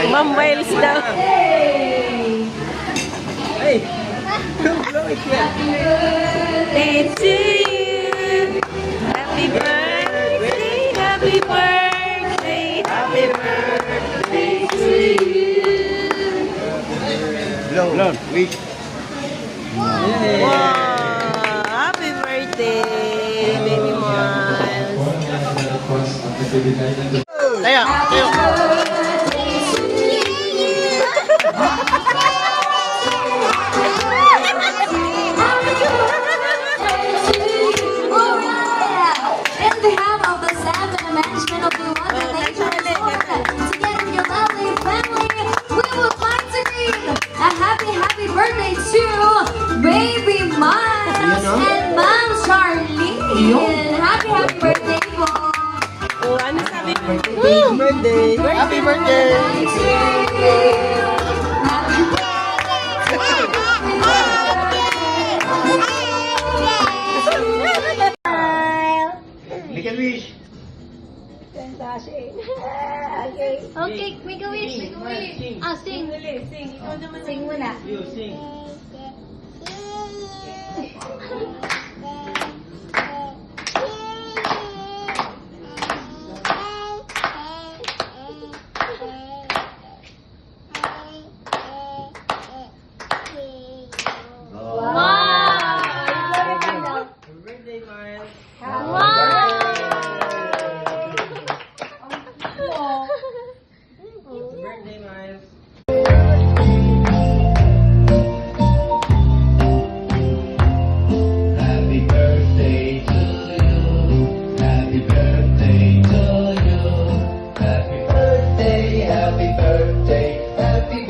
Ma'am Miles daw. Hey! Blow it here. Birthday to you. Happy birthday, happy birthday, happy birthday to you. Blow. Wish. Wow! Happy birthday, baby Miles. Tayo! Happy birthday to Baby Miles and Ma'am Charlene. Happy birthday po. Oh, ano sabi mo? Birthday! Happy birthday! Make a wish! Okay, make a wish. Ah, sing. Sing muna. You sing. Happy birthday, Miles! Happy birthday, Miles! Happy birthday to you. Happy birthday to you. Happy birthday, happy birthday, happy